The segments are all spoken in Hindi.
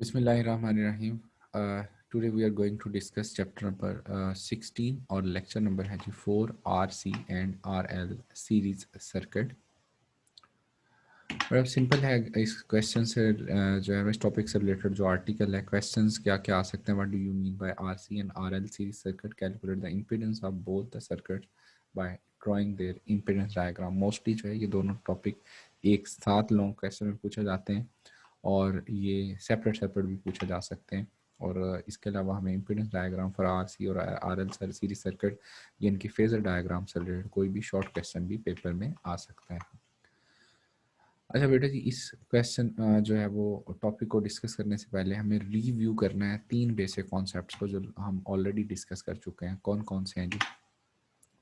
Bismillahirrahmanirrahim. Today we are going to discuss chapter number 16 और lecture number है जी 4 RC and RL series circuit. बड़ा सिंपल है इस क्वेश्चन से जो है इस टॉपिक से रिलेटेड जो आर्टिकल है क्वेश्चंस क्या क्या आ सकते हैं. What do you mean by RC and RL series circuit. Calculate the impedance of both the circuit by drawing their impedance diagram. Mostly जो है ये दोनों टॉपिक एक साथ लॉन्ग क्वेश्चन में पूछे जाते हैं और ये सेपरेट सेपरेट भी पूछे जा सकते हैं. और इसके अलावा हमें इम्पीडेंस डायग्राम फॉर RC और RL सीरीज सर्किट ये इनकी फेजर डायग्राम से रिलेटेड कोई भी शॉर्ट क्वेश्चन भी पेपर में आ सकता है. अच्छा बेटा जी, इस क्वेश्चन जो है वो टॉपिक को डिस्कस करने से पहले हमें रिव्यू करना है 3 बेसिक कॉन्सेप्ट्स को जो हम ऑलरेडी डिस्कस कर चुके हैं. कौन कौन से हैं जी.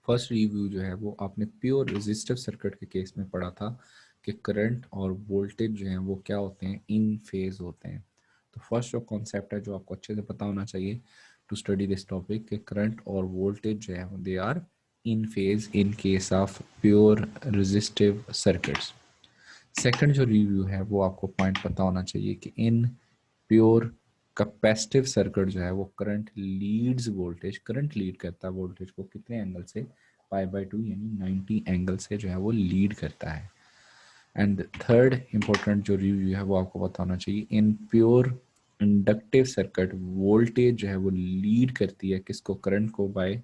फर्स्ट रिव्यू जो है वो आपने प्योर रेजिस्टिव सर्किट के केस में पढ़ा था कि करंट और वोल्टेज जो हैं वो क्या होते हैं, इन फेज होते हैं. तो फर्स्ट जो कॉन्सेप्ट है जो आपको अच्छे से पता होना चाहिए टू स्टडी दिस टॉपिक कि करंट और वोल्टेज जो है they are in phase in case of pure resistive circuits. Second जो रिव्यू है वो आपको पॉइंट पता होना चाहिए कि इन प्योर कैपेसिटिव सर्किट जो है वो current Leeds voltage. Current lead करता है वोल्टेज को कितने एंगल से, π/2 यानी 90 एंगल से जो है वो लीड करता है. एंड थर्ड इंपॉर्टेंट जो रिव्यू है वो आपको पता होना चाहिए in pure inductive circuit voltage जो है वो लीड करती है किसको, करंट को, बाय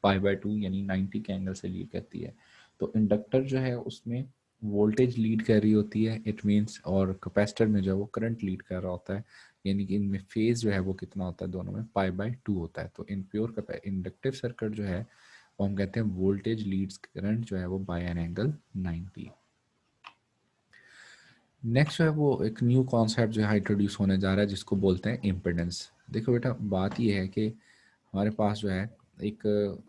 π/2 यानी 90 के एंगल से लीड करती है. तो इंडक्टर जो है उसमें वोल्टेज लीड कर रही होती है इट मीन्स, और कैपेसिटर में जो है वो करंट लीड कर रहा होता है यानी कि इनमें फेज जो है वो कितना होता है, दोनों में π/2 होता है. तो इन प्योर इंडक्टिव सर्किट जो है वो हम कहते हैं वोल्टेज लीड्स करंट जो है वो बाय एन एंगल 90. नेक्स्ट जो है वो एक न्यू कॉन्सेप्ट जो है इंट्रोड्यूस होने जा रहा है जिसको बोलते हैं इम्पिडेंस. देखो बेटा, बात ये है कि हमारे पास जो है एक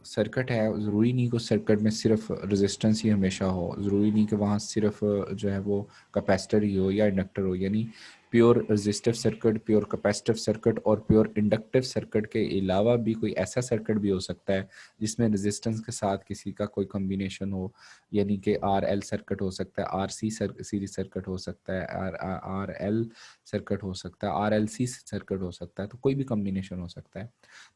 सर्किट है. ज़रूरी नहीं कि उस सर्किट में सिर्फ रेजिस्टेंस ही हमेशा हो, ज़रूरी नहीं कि वहाँ सिर्फ जो है वो कैपेसिटर ही हो या इंडक्टर हो. यानी pure resistive circuit, pure capacitive circuit और प्योर इंडक्टिव सर्किट के अलावा भी कोई ऐसा सर्किट भी हो सकता है जिसमें रेजिस्टेंस के साथ किसी का कोई कम्बिनेशन हो. यानी कि RL सर्किट हो सकता है, RC सीरीज सर्किट हो सकता है, RL सर्किट हो सकता है, RLC सर्किट हो सकता है. तो कोई भी कम्बिनेशन हो सकता है.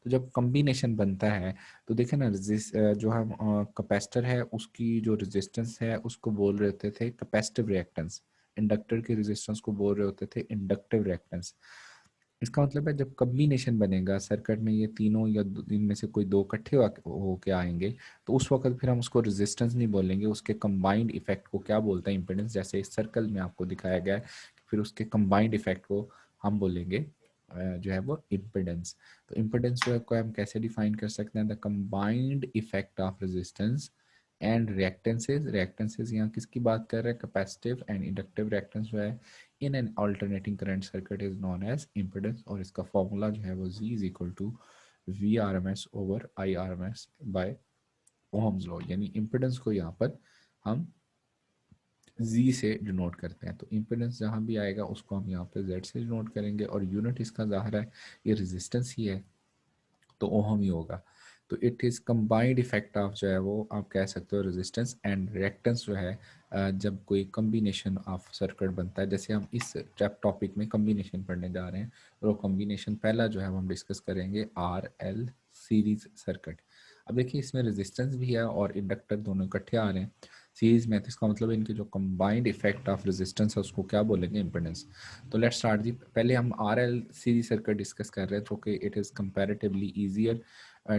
तो जब कम्बिनेशन बनता है तो देखें ना, जो हम कैपेसिटर है उसकी जो रेजिस्टेंस है उसको बोल रहे होते थे कैपेसिटिव रिएक्टेंस. इंडक्टर के रेजिस्टेंस को बोल रहे होते थे इंडक्टिव रिएक्टेंस. इसका मतलब है जब कम्बिनेशन बनेगा सर्किट में, ये तीनों या इनमें से कोई दो इकट्ठे होके आएंगे तो उस वक्त फिर हम उसको रेजिस्टेंस नहीं बोलेंगे, उसके कंबाइंड इफेक्ट को क्या बोलते हैं, इम्पिडेंस. जैसे इस सर्कल में आपको दिखाया गया है, फिर उसके कंबाइंड इफेक्ट को हम बोलेंगे जो है वो इम्पिडेंस. तो इम्पिडेंस जो है को हम कैसे डिफाइन कर सकते हैं, the combined effect of resistance and reactances. Reactances यहाँ किसकी बात कर रहे हैं, कैपेसिटिव एंड इंडक्टिव रिएक्टेंस जो है in an alternating current circuit is known as impedance. और इसका फॉर्मूला जो है वो Z is equal to VRMS over IRMS by Ohm's law. यानी इम्पिडेंस को यहाँ पर हम Z से डिनोट करते हैं. तो इम्पिडेंस जहाँ भी आएगा उसको हम यहाँ पे Z से डिनोट करेंगे और यूनिट इसका ज़ाहिर है ये रेजिस्टेंस ही है तो ओहम ही होगा. तो it is combined effect of जो है वो आप कह सकते हो रेजिस्टेंस एंड रिएक्टेंस जो है जब कोई कम्बिनेशन ऑफ सर्किट बनता है. जैसे हम इस टॉपिक में कम्बिनेशन पढ़ने जा रहे हैं और वो कम्बिनेशन पहला जो है वो हम डिस्कस करेंगे RL सीरीज सर्किट. अब देखिए इसमें रेजिस्टेंस भी है और इंडक्टर दोनों इकट्ठे आ रहे हैं सीरीज में, तो इसका मतलब इनके जो कंबाइंड इफेक्ट ऑफ रेजिस्टेंस है उसको क्या बोलेंगे, इम्पिडेंस. तो लेट्स स्टार्ट दी. पहले हम RL सीरीज सर्किट डिस्कस कर रहे हैं तो कि it is comparatively easier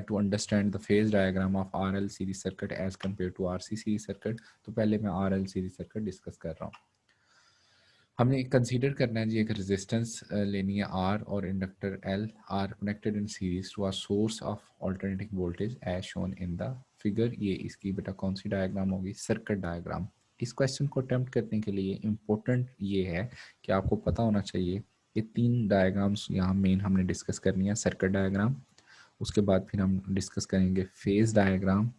to understand the phase diagram of RL series circuit as compared to RC series circuit. तो पहले मैं RL series circuit डिस्कस कर रहा हूँ. हमने कंसीडर करना है जी एक रेजिस्टेंस लेनी है R और inductor L are connected in series to are source of alternating voltage as shown in the figure. ये इसकी बेटा कौन सी डायग्राम होगी, सर्किट डायग्राम. इस क्वेश्चन को अटेम्प्ट करने के लिए इम्पोर्टेंट ये है कि आपको पता होना चाहिए ये 3 डायग्राम्स यहाँ मेन हमने डिस्कस करनी है. सर्किट डायग्राम, उसके बाद फिर हम डिस्कस करेंगे फेज डायग्राम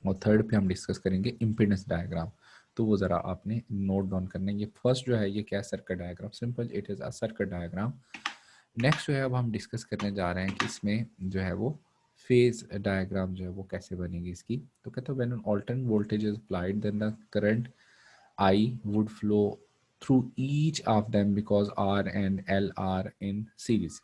और थर्ड पे हम डिस्कस करेंगे इम्पीडेंस डायग्राम. तो वो ज़रा आपने नोट डाउन करना है. ये फर्स्ट जो है ये क्या है, circuit diagram. Simple, it is a circuit diagram. Next जो है अब हम डिस्कस करने जा रहे हैं कि इसमें जो है वो फेज डायग्राम जो है वो कैसे बनेगी इसकी. तो कहते हैं when an alternate voltage is applied then the current I would flow through each of them because R and L are in series.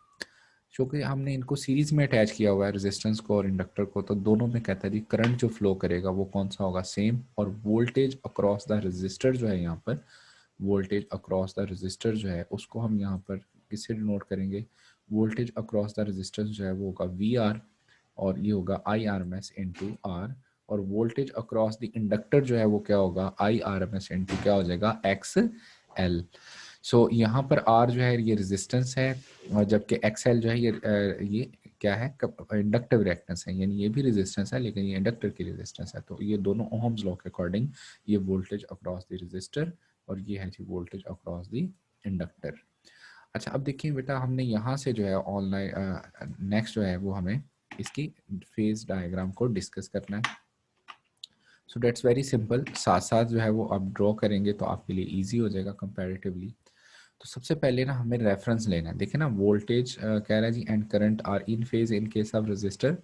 क्योंकि हमने इनको सीरीज में अटैच किया हुआ है रेजिस्टेंस को और इंडक्टर को, तो दोनों में कहता है जी करंट जो फ्लो करेगा वो कौन सा होगा, सेम। और वोल्टेज अक्रॉस द रेजिस्टर जो है यहाँ पर, वोल्टेज अक्रॉस द रेजिस्टर जो है उसको हम यहाँ पर किससे डिनोट करेंगे, वोल्टेज अक्रॉस द रेजिस्टेंस जो है वो होगा वी आर, और ये होगा I R M S into R. और वोल्टेज अक्रॉस द इंडक्टर जो है वो क्या होगा, I R M S into क्या हो जाएगा, एक्स एल। सो यहाँ पर आर जो है ये रेजिस्टेंस है, और जबकि एक्स एल जो है ये क्या है, इंडक्टिव रिएक्टेंस है, यानी ये भी रेजिस्टेंस है लेकिन ये इंडक्टर की रेजिस्टेंस है। तो ये दोनों ओहम्स लॉ के अकॉर्डिंग ये वोल्टेज अक्रॉस द रेजिस्टर और ये है जी वोल्टेज अक्रॉस द इंडक्टर। अच्छा अब देखिए बेटा, हमने यहाँ से जो है ऑनलाइन नेक्स्ट जो है वो हमें इसकी फेज डायग्राम को डिस्कस करना है। सो डेट्स वेरी सिंपल, साथ साथ जो है वो आप ड्रॉ करेंगे तो आपके लिए इजी हो जाएगा कंपैरेटिवली। तो सबसे पहले ना हमें रेफरेंस लेना है। देखिए ना वोल्टेज कह रहा है ji and current are in phase in case of resistor,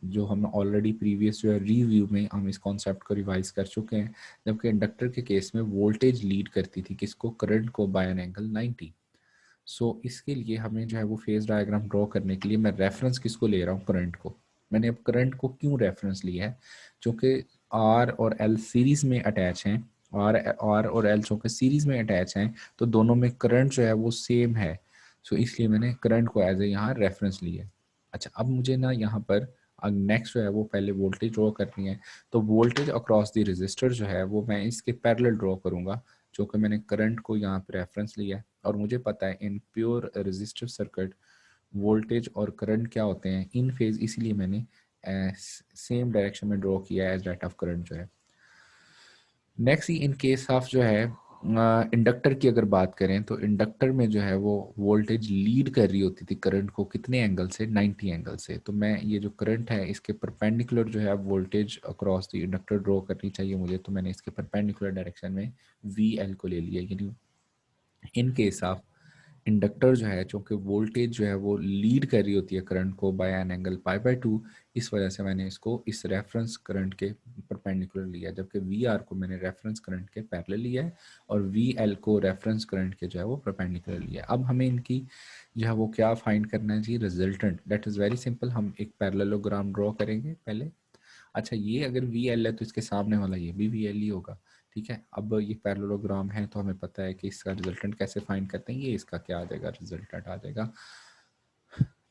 जो हम ऑलरेडी प्रीवियस जो है रिव्यू में हम इस कॉन्सेप्ट को रिवाइज कर चुके हैं। जबकि इंडक्टर के केस में वोल्टेज लीड करती थी किसको, करंट को, बाय एन एंगल 90। सो इसके लिए हमें जो है वो फेज डायग्राम ड्रॉ करने के लिए मैं रेफरेंस किसको ले रहा हूँ, करंट को। मैंने अब करंट को क्यों रेफरेंस लिया है, क्योंकि आर और एल सीरीज में अटैच हैं, आर और एल चूँकि सीरीज में अटैच हैं तो दोनों में करंट जो है वो सेम है। सो इसलिए मैंने करंट को एज ए यहाँ रेफरेंस लिया है। अच्छा अब मुझे ना यहाँ पर नेक्स्ट जो है वो पहले वोल्टेज ड्रॉ करनी है। तो वोल्टेज अक्रॉस द रजिस्टर जो है वो मैं इसके पैरेलल ड्रॉ करूँगा, जो कि मैंने करंट को यहाँ पर रेफरेंस लिया है। और मुझे पता है in pure resistive circuit voltage और करंट क्या होते हैं, इन फेज, इसीलिए मैंने सेम डायरेक्शन में ड्रॉ किया है एज दैट ऑफ करंट जो है। नेक्स्ट इन केस ऑफ जो है इंडक्टर की अगर बात करें तो इंडक्टर में जो है वो वोल्टेज लीड कर रही होती थी करंट को, कितने एंगल से, 90 एंगल से। तो मैं ये जो करंट है इसके परपेंडिकुलर जो है voltage across the inductor draw करनी चाहिए मुझे, तो मैंने इसके परपेंडिकुलर डायरेक्शन में वी एल को ले लिया। यानी इन केस ऑफ इंडक्टर जो है चूँकि वोल्टेज जो है वो लीड कर रही होती है करंट को by an angle pi by 2, इस वजह से मैंने इसको इस रेफरेंस करंट के परपेंडिकुलर लिया, जबकि वी आर को मैंने रेफरेंस करंट के पैरेलल लिया है और वी एल को रेफरेंस करंट के जो है वो परपेंडिकुलर लिया है। अब हमें इनकी जो है वो क्या फाइंड करना है ji, resultant. That is very simple, हम एक पैरेललोग्राम ड्रॉ करेंगे पहले। अच्छा ये अगर वी एल है तो इसके सामने वाला ये भी वी एल ही होगा, ठीक है। अब ये पैरेललोग्राम है तो हमें पता है कि इसका रिजल्टेंट कैसे फाइंड करते हैं, ये इसका क्या आ जाएगा, रिजल्टेंट आ जाएगा।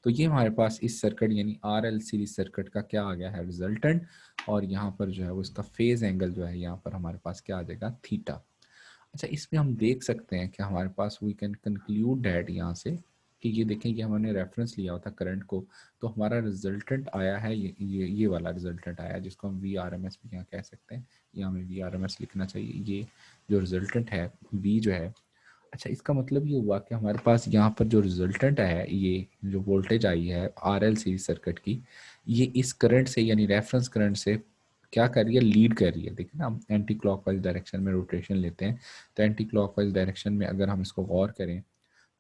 तो ये हमारे पास इस सर्किट यानी आर एल सीरीज सर्किट का क्या आ गया है, रिजल्टेंट। और यहाँ पर जो है वो इसका फेज एंगल जो है यहाँ पर हमारे पास क्या आ जाएगा, थीटा। अच्छा इसमें हम देख सकते हैं कि हमारे पास वी कैन कंक्लूड डैट यहाँ से कि ये देखें कि हमने रेफरेंस लिया होता करंट को, तो हमारा रिजल्टेंट आया है ये वाला रिजल्टेंट आया है, जिसको हम वी आर एम एस भी यहाँ कह सकते हैं, या हमें वी आर एम एस लिखना चाहिए। ये जो रिजल्टेंट है वी जो है, अच्छा इसका मतलब ये हुआ कि हमारे पास यहाँ पर जो रिजल्टेंट है, ये जो वोल्टेज आई है आर एल सीरीज सर्किट की, ये इस करंट से यानी रेफरेंस करंट से क्या कर रही है, लीड कर रही है। देखिए ना हम एंटी क्लॉकवाइज डायरेक्शन में रोटेशन लेते हैं, तो एंटी क्लॉकवाइज डायरेक्शन में अगर हम इसको गौर करें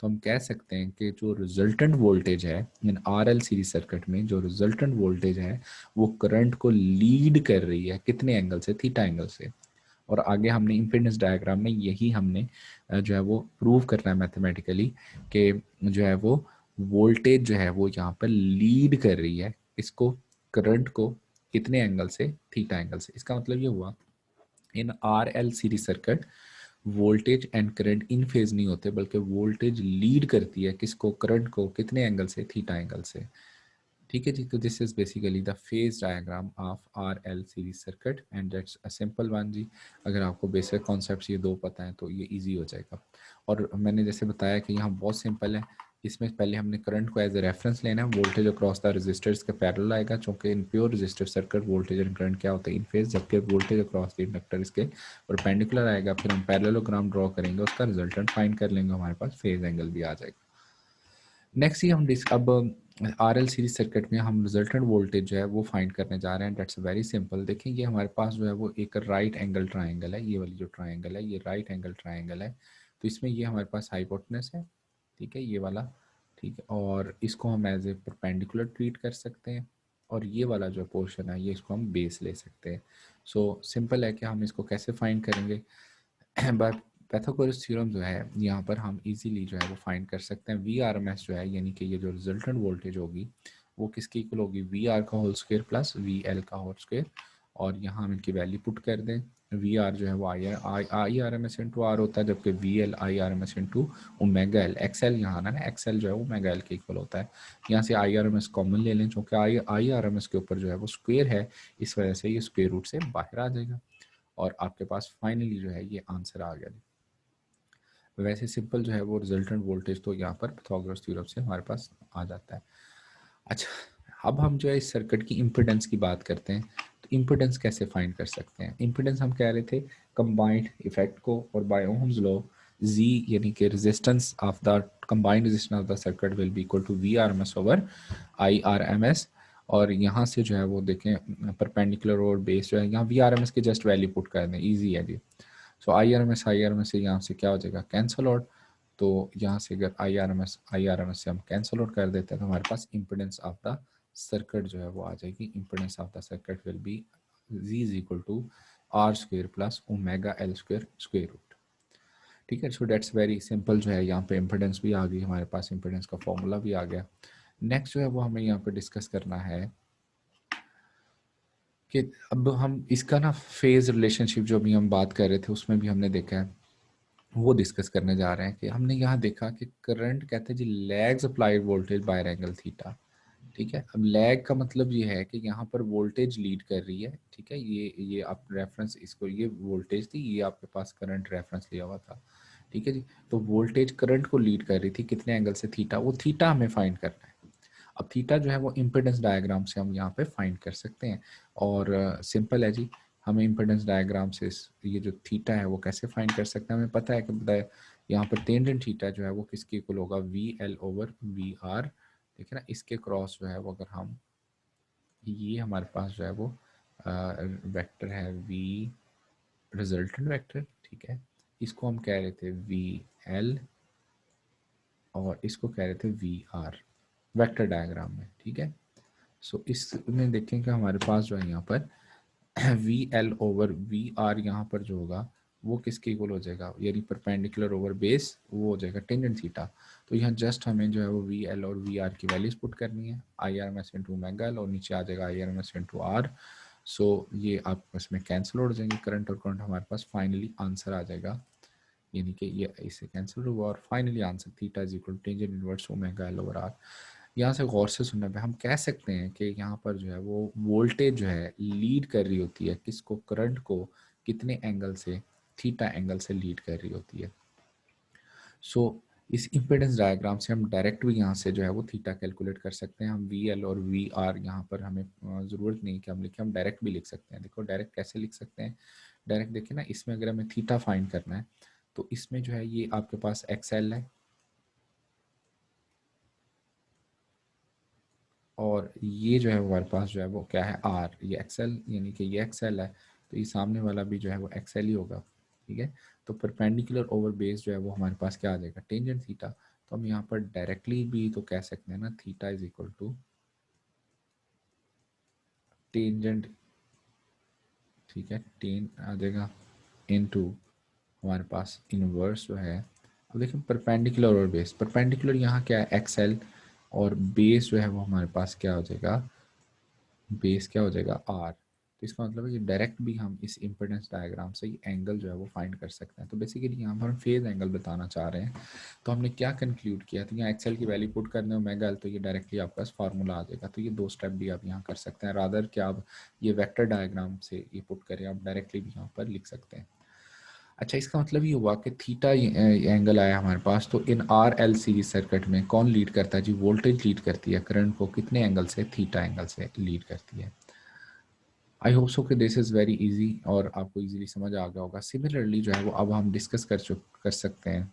तो हम कह सकते हैं कि जो रिजल्टेंट वोल्टेज है इन आर एल सीरीज सर्किट में, जो रिजल्टेंट वोल्टेज है वो करंट को लीड कर रही है, कितने एंगल से, थीटा एंगल से। और आगे हमने इम्पीडेंस डायग्राम में यही हमने जो है वो प्रूव करना है मैथमेटिकली कि जो है वो वोल्टेज जो है वो यहाँ पर लीड कर रही है इसको, करंट को, कितने एंगल से, थीटा एंगल से। इसका मतलब ये हुआ इन are L series circuit voltage and current in phase नहीं होते, बल्कि वोल्टेज लीड करती है किसको, करंट को, कितने एंगल से, थीटा एंगल से। ठीक है जी, तो this is basically the phase diagram of R L series circuit and that's a simple one ji. अगर आपको बेसिक कॉन्सेप्ट्स ये दो पता है तो ये इजी हो जाएगा। और मैंने जैसे बताया कि यहाँ बहुत सिंपल है, इसमें पहले हमने करंट को एज ए रेफरेंस लेना है, वोल्टेज अक्रॉस द रजिस्टर्स के पैरेलल आएगा, चूंकि in pure resistor circuit voltage and current क्या होता है, इन फेज, जबकि वोल्टेज अक्रॉस द इंडक्टर इसके परपेंडिकुलर आएगा। फिर हम पैरेललोग्राम ड्रॉ करेंगे, उसका रिजल्टेंट फाइंड कर लेंगे, हमारे पास फेज एंगल भी आ जाएगा। नेक्स्ट ही हम अब आर एल सीरीज सर्किट में हम रिजल्टेंट वोल्टेज जो है वो फाइंड करने जा रहे हैं। That's very simple. देखें ये हमारे पास जो है वो एक राइट एंगल ट्राइंगल है, ये वाली जो ट्राइंगल है ये राइट एंगल ट्राइंगल है। तो इसमें ये हमारे पास हाइपोटेनस है, ठीक है, ये वाला, ठीक है। और इसको हम एज ए परपेंडिकुलर ट्रीट कर सकते हैं, और ये वाला जो पोर्शन है ये इसको हम बेस ले सकते हैं। सो सिंपल है कि हम इसको कैसे फाइंड करेंगे, बाय पाइथागोरस थ्योरम जो है यहाँ पर हम इजीली जो है वो फाइंड कर सकते हैं वी आर एम एस जो है, यानी कि ये जो रिजल्टेंट वोल्टेज होगी वो किसके इक्वल होगी, वी आर का whole square plus V L का होल स्क्वायर, और यहाँ हम इनकी वैल्यू पुट कर दें। वी आर जो है वो I R M S into R होता है, जबकि V L I R M S into omega L, XL यहाँ आना ना, एक्सएल जो है वो ओमेगा एल के इक्वल होता है। यहाँ से I R M S common ले लें, क्योंकि आई आर एम एस के ऊपर जो है वो स्क्वेयर है, इस वजह से ये स्क्वेयर रूट से बाहर आ जाएगा, और आपके पास फाइनली जो है ये आंसर आ गया। वैसे सिंपल जो है वो रिजल्टेंट वोल्टेज तो यहाँ पर पाइथागोरस थ्योरम से हमारे पास आ जाता है। अच्छा, अब हम जो है इस सर्किट की इम्पिडेंस की बात करते हैं। तो इम्पिडेंस कैसे फाइंड कर सकते हैं? इम्पिडेंस हम कह रहे थे कंबाइंड इफेक्ट को, और बाय ओम्स लॉ जी यानी कि resistance of the combined resistance of the circuit will be equal to V R M S over I R M S. और यहाँ से जो है वो देखें परपेंडिकुलर और बेस जो है, यहाँ वी आर एम एस की जस्ट वैल्यू पुट कर दें, ईजी है जी। सो आई आर एम एस से यहाँ से क्या हो जाएगा, कैंसल आउट। तो यहाँ से अगर आई आर एम एस से हम कैंसल आउट कर देते हैं तो हमारे पास इम्पिडेंस ऑफ द सर्किट जो है वो आ जाएगी। Impedance of the circuit will be Z is equal to R square plus omega L square square root. ठीक है, सो डेट्स वेरी सिंपल। जो है यहाँ पे इम्पिडेंस भी आ गई हमारे पास, इम्पिडेंस का फॉर्मूला भी आ गया। नेक्स्ट जो है वो हमें यहाँ पे डिस्कस करना है कि अब हम इसका ना फेज रिलेशनशिप जो अभी हम बात कर रहे थे उसमें भी हमने देखा है, वो डिस्कस करने जा रहे हैं। कि हमने यहाँ देखा कि करंट कहते हैं ji lags applied voltage by angle theta. ठीक है, अब लैग का मतलब ये है कि यहाँ पर वोल्टेज लीड कर रही है। ठीक है, ये आप रेफरेंस इसको, ये वोल्टेज थी, ये आपके पास करंट रेफरेंस लिया हुआ था। ठीक है जी, तो वोल्टेज करंट को लीड कर रही थी कितने एंगल से, थीटा, वो थीटा हमें फाइंड करना है। अब थीटा जो है वो इम्पिडेंस डायग्राम से हम यहाँ पे फाइंड कर सकते हैं, और सिंपल है जी। हमें इम्पिडेंस डायग्राम से ये जो थीटा है वो कैसे फाइंड कर सकते हैं, हमें पता है कि बताया यहाँ पर टेंजेंट थीटा जो है वो किसके इक्वल होगा, V L over V R. ठीक है ना, इसके क्रॉस जो है वो अगर हम, ये हमारे पास जो है वो वेक्टर है वी, रिजल्टेंट वेक्टर। ठीक है, इसको हम कह रहे थे वी एल, और इसको कह रहे थे वी आर वेक्टर डायग्राम में। ठीक है, सो इसमें देखें कि हमारे पास जो है यहाँ पर V L over V R यहाँ पर जो होगा वो किसके इक्वल हो जाएगा, यानी परपेंडिकुलर ओवर बेस वो हो जाएगा टेंजेंट थीटा। तो यहाँ जस्ट हमें जो है वो वी एल और वी आर की वैल्यूज पुट करनी है, I R M S into omega L, और नीचे आ जाएगा I R M S into R. So ये आप इसमें कैंसिल हो जाएंगे, करंट और करंट, हमारे पास फाइनली आंसर आ जाएगा, यानी कि ये इसे कैंसिल हुआ, और finally answer theta is equal tangent inverse omega L over R. यहाँ से गौर से सुनने पे हम कह सकते हैं कि यहाँ पर जो है वो वोल्टेज जो है लीड कर रही होती है किसको, करंट को, कितने एंगल से, थीटा एंगल से लीड कर रही होती है। सो इस इम्पिडेंस डायग्राम से हम डायरेक्ट भी यहाँ से जो है वो थीटा कैलकुलेट कर सकते हैं। हम वी एल और वी आर यहाँ पर हमें ज़रूरत नहीं कि हम लिखें, हम डायरेक्ट भी लिख सकते हैं। देखो डायरेक्ट कैसे लिख सकते हैं, डायरेक्ट देखिए ना, इसमें अगर हमें थीटा फाइंड करना है तो इसमें जो है ये आपके पास एक्सएल है, और ये जो है हमारे पास जो है वो क्या है, आर, ये एक्सएल, यानी कि ये एक्सएल है, तो ये सामने वाला भी जो है वो एक्सएल ही होगा। ठीक है, तो परपेंडिकुलर ओवर बेस जो है वो हमारे पास क्या आ जाएगा, टेंजेंट थीटा। तो हम यहाँ पर डायरेक्टली भी तो कह सकते हैं ना, theta is equal to tangent. ठीक है, टेन आ जाएगा इनटू हमारे पास इनवर्स जो है। अब देखिए परपेंडिकुलर और बेस, परपेंडिकुलर यहाँ क्या है एक्सएल, और बेस जो है वो हमारे पास क्या हो जाएगा, बेस क्या हो जाएगा आर। तो इसका मतलब है कि डायरेक्ट भी हम इस इम्पिडेंस डायग्राम से एंगल जो है वो फाइंड कर सकते हैं। तो बेसिकली यहाँ पर हम फेज एंगल बताना चाह रहे हैं। तो हमने क्या कंक्लूड किया, तो यहाँ एक्सेल की वैल्यू पुट करने ओमेगा एल, तो ये डायरेक्टली आपके पास फार्मूला आ जाएगा। तो ये दो स्टेप भी आप यहाँ कर सकते हैं, रादर कि आप ये वेक्टर डायग्राम से ये पुट करें, आप डायरेक्टली भी यहाँ पर लिख सकते हैं। अच्छा, इसका मतलब ये हुआ कि थीटा एंगल आया हमारे पास, तो इन आर एल सीरीज सर्किट में कौन लीड करता है जी, वोल्टेज लीड करती है करंट को कितने एंगल से, थीटा एंगल से लीड करती है। आई होप सो कि दिस इज़ वेरी इजी और आपको इजीली समझ आ गया होगा। सिमिलरली जो है वो अब हम डिस्कस कर सकते हैं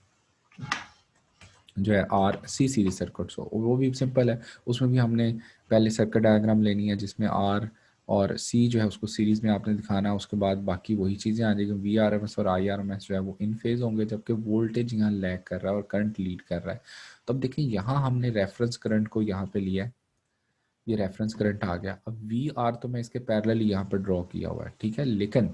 जो है आर सी सीरीज सर्किट, सो वो भी सिंपल है। उसमें भी हमने पहले सर्किट डायग्राम लेनी है जिसमें आर और सी जो है उसको सीरीज में आपने दिखाना है, उसके बाद बाकी वही चीज़ें आ जाएगी। वी आर एम एस और आई आर एम एस जो है वो इन फेज होंगे, जबकि वोल्टेज यहाँ लैग कर रहा है और करंट लीड कर रहा है। तो अब देखिए यहाँ हमने रेफरेंस करंट को यहाँ पे लिया है, ये रेफरेंस करंट आ गया। अब वी आर तो मैं इसके पैरेलल यहाँ पर ड्रॉ किया हुआ है, ठीक है, लेकिन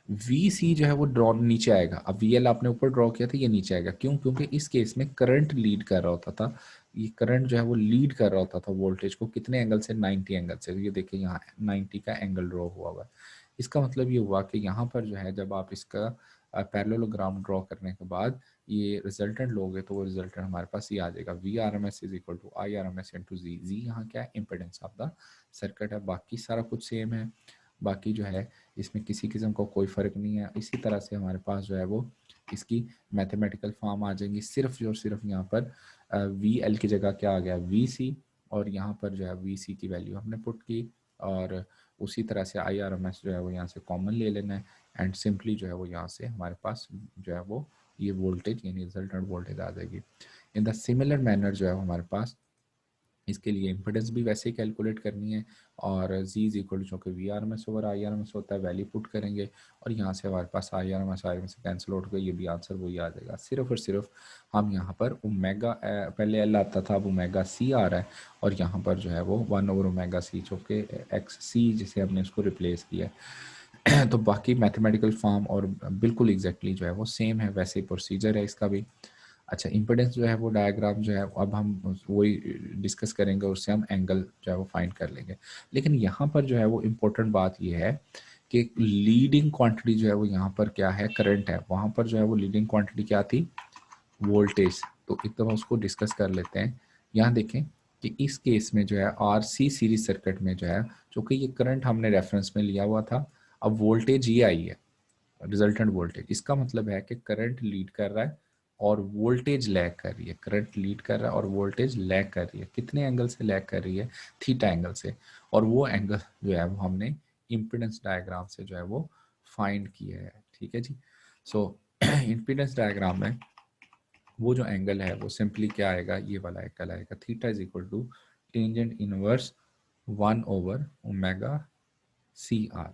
वी सी जो है वो ड्रॉ नीचे आएगा। अब वी एल आपने ऊपर ड्रॉ किया था, ये नीचे आएगा। क्यों? क्योंकि इस केस में करंट लीड कर रहा होता था, ये करंट जो है वो लीड कर रहा होता था वोल्टेज को, कितने एंगल से? 90 एंगल से। ये देखिए यहाँ 90 का एंगल ड्रॉ हुआ हुआ है। इसका मतलब ये हुआ कि यहाँ पर जो है जब आप इसका पैरेललोग्राम ड्रॉ करने के बाद ये रिजल्टेंट लोगे तो वो रिजल्टेंट हमारे पास ये आ जाएगा, V R M S is equal to I R M S into Z. Z यहाँ क्या है? इम्पिडेंस ऑफ द सर्किट है। बाकी सारा कुछ सेम है, बाकी जो है इसमें किसी किस्म का कोई फ़र्क नहीं है। इसी तरह से हमारे पास जो है वो इसकी मैथमेटिकल फॉर्म आ जाएंगी। सिर्फ और सिर्फ यहाँ पर वी एल की जगह क्या आ गया? वी सी। और यहाँ पर जो है वी सी की वैल्यू हमने पुट की, और उसी तरह से आई आर एम एस जो है वो यहाँ से कॉमन ले लेना है, एंड सिंपली जो है वो यहाँ से हमारे पास जो है वो ये वोल्टेज यानी रिजल्टेंट वोल्टेज आ जाएगी। इन द सिमिलर मैनर जो है हमारे पास इसके लिए इम्पिडेंस भी वैसे ही कैलकुलेट करनी है, और जी इज इक्वल टू चूँकि V R M S over I R M S होता है, वैल्यू पुट करेंगे, और यहाँ से हमारे पास I R M S cancel out होकर ये भी आंसर वही आ जाएगा। सिर्फ और सिर्फ हम यहाँ पर ओमेगा, पहले एल आता था, अब ओमेगा सी आ रहा है, और यहाँ पर जो है वो 1 ओवर ओमेगा सी चूँकि एक्स सी जिसे हमने उसको रिप्लेस किया है। तो बाकी मैथमेटिकल फॉर्म और बिल्कुल एग्जैक्टली जो है वो सेम है, वैसे ही प्रोसीजर है इसका भी। अच्छा, इम्पिडेंस जो है वो डायग्राम जो है अब हम वही डिस्कस करेंगे, उससे हम एंगल जो है वो फाइंड कर लेंगे। लेकिन यहाँ पर जो है वो इम्पोर्टेंट बात ये है कि लीडिंग क्वांटिटी जो है वो यहाँ पर क्या है? करंट है। वहाँ पर जो है वो लीडिंग क्वांटिटी क्या थी? वोल्टेज। तो एक दफ़ा उसको डिस्कस कर लेते हैं। यहाँ देखें कि इस केस में जो है आर सी सीरीज सर्किट में जो है, चूँकि ये करंट हमने रेफरेंस में लिया हुआ था, अब वोल्टेज ये आई है, रिजल्टेंट वोल्टेज। इसका मतलब है कि करंट लीड कर रहा है और वोल्टेज लैग कर रही है। करंट लीड कर रहा है और वोल्टेज लैग कर रही है। कितने एंगल से लैग कर रही है? थीटा एंगल से। और वो एंगल जो है वो हमने इम्पीडेंस डायग्राम से जो है वो फाइंड किया है। ठीक है जी। सो इम्पीडेंस डायग्राम में वो जो एंगल है वो सिंपली क्या आएगा? ये वाला एंगल आएगा, theta is equal to tangent inverse 1 over omega C R.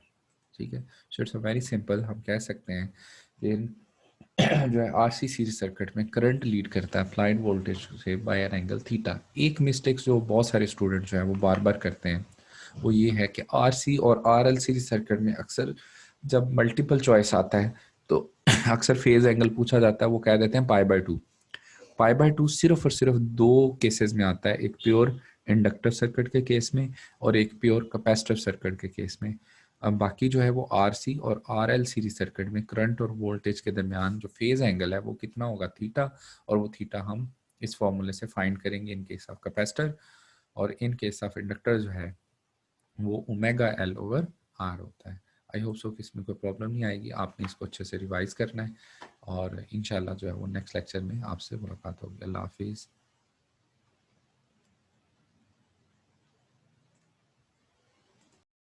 ठीक है। So it's a very simple, हम कह सकते हैं कि जो है आरसी सीरीज सर्किट में करंट लीड करता है अप्लाइड वोल्टेज से बाय एन एंगल थीटा। एक मिस्टेक जो बहुत सारे स्टूडेंट जो है वो बार बार करते हैं वो ये है कि आरसी और आरएल सीरीज सर्किट में अक्सर जब मल्टीपल चॉइस आता है तो अक्सर फेज एंगल पूछा जाता है, वो कह देते हैं पाई/2। पाई/2 सिर्फ और सिर्फ दो केसेस में आता है, एक प्योर इंडक्टर सर्किट के केस में और एक प्योर कैपेसिटर सर्किट के केस में। अब बाकी जो है वो आरसी और आरएल सीरीज सर्किट में करंट और वोल्टेज के दरमियान जो फेज एंगल है वो कितना होगा? थीटा। और वो थीटा हम इस फॉर्मूले से फाइंड करेंगे इन केस ऑफ कैपेसिटर, और इन केस ऑफ इंडक्टर जो है वो ओमेगा एल ओवर आर होता है। आई होप सो कि इसमें कोई प्रॉब्लम नहीं आएगी। आपने इसको अच्छे से रिवाइज करना है, और इंशाल्लाह जो है वो नेक्स्ट लेक्चर में आपसे मुलाकात होगी। अल्लाह हाफिज़।